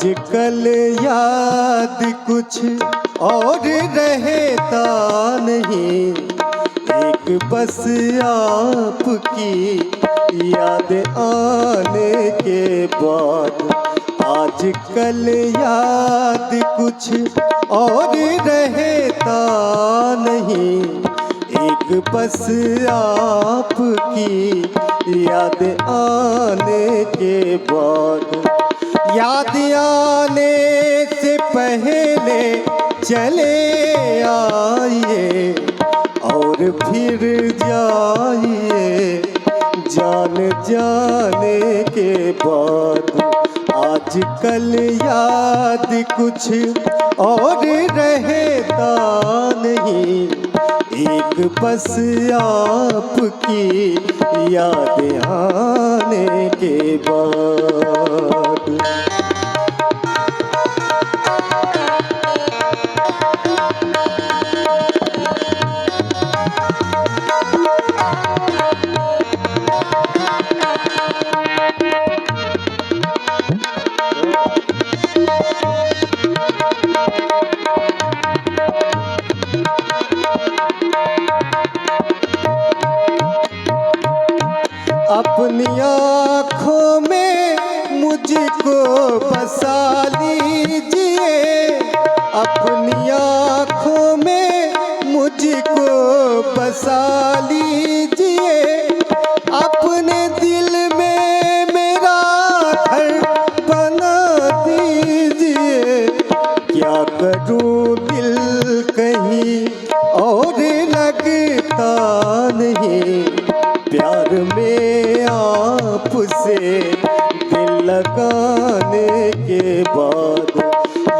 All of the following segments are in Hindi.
आजकल याद कुछ और रहता नहीं, एक बस आपकी याद आने के बाद। आजकल याद कुछ और रहता नहीं, एक बस आपकी याद आने के बाद। याद आने से पहले चले आइए और फिर जाइए जान जाने के बाद। आजकल याद कुछ और रहता नहीं, एक बस आपकी याद आने के बाद। अपनी आँखों में मुझको बसा लीजिए, अपनी आँखों में मुझको बसा लीजिए। अपने दिल में मेरा घर बना दीजिए। क्या करूं दिल कहीं और लगता नहीं, प्यार में आपसे दिल लगाने के बाद।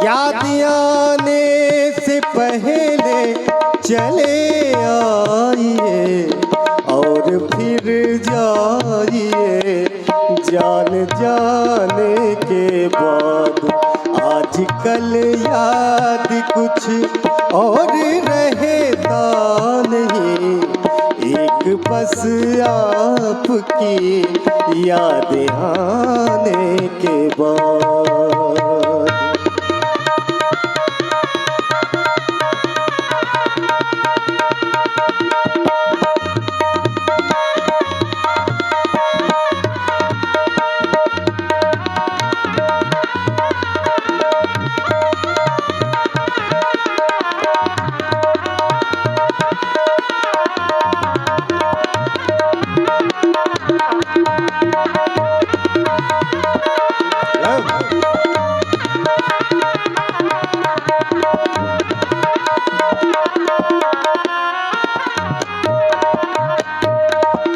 याद आने से पहले चले आइए और फिर जाइए जान जाने के बाद। आजकल याद कुछ और रहता नहीं, एक बस आपकी याद आने के बाद।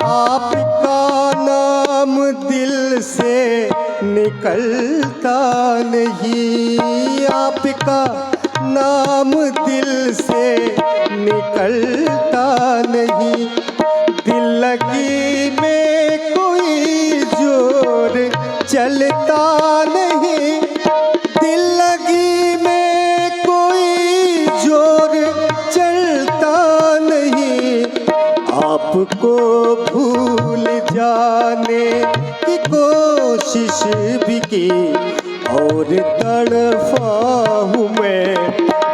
आपका नाम दिल से निकलता नहीं, आपका नाम दिल से निकलता नहीं। दिल लगी में कोई जोर चलता नहीं, दिल लगी में कोई जोर चलता नहीं। आपको भूल जाने की कोशिश भी की और तड़फा हूँ मैं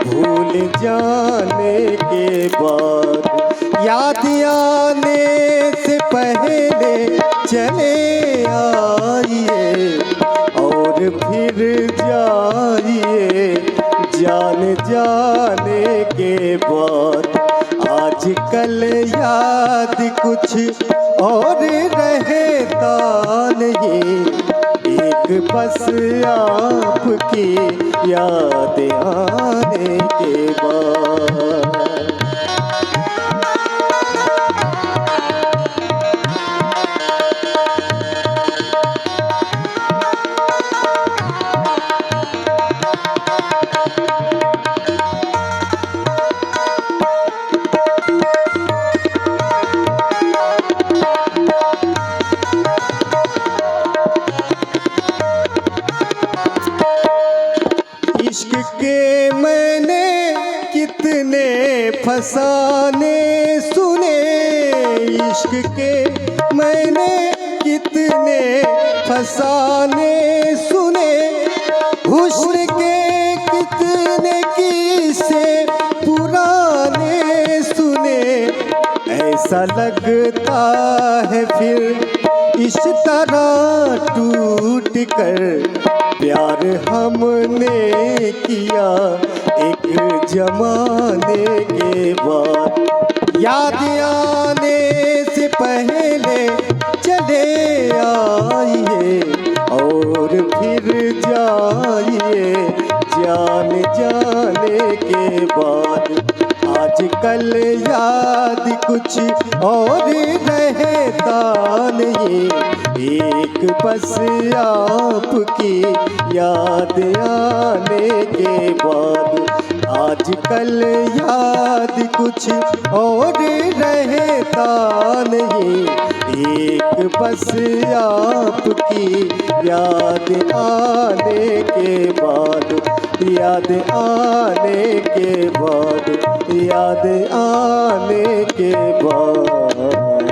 भूल जाने के बाद। याद आने से पहले चले आइए और फिर जाइए जान जाने के बाद। आजकल याद कुछ और रहता नहीं, एक बस आपकी याद आने के बाद। इश्क के मैंने कितने फसाने सुने, इश्क के मैंने कितने फसाने सुने। ऐसा लगता है फिर इस तरह टूट कर प्यार हमने किया एक जमाने के बाद। याद आने से पहले चले आइए और फिर जाइए जान जाने के बाद। आजकल याद कुछ और रहता नहीं, एक बस आपकी याद आने के बाद। आजकल याद कुछ और रहता नहीं, एक बस आपकी याद आने के बाद। याद आने के बाद, याद आने के बाद।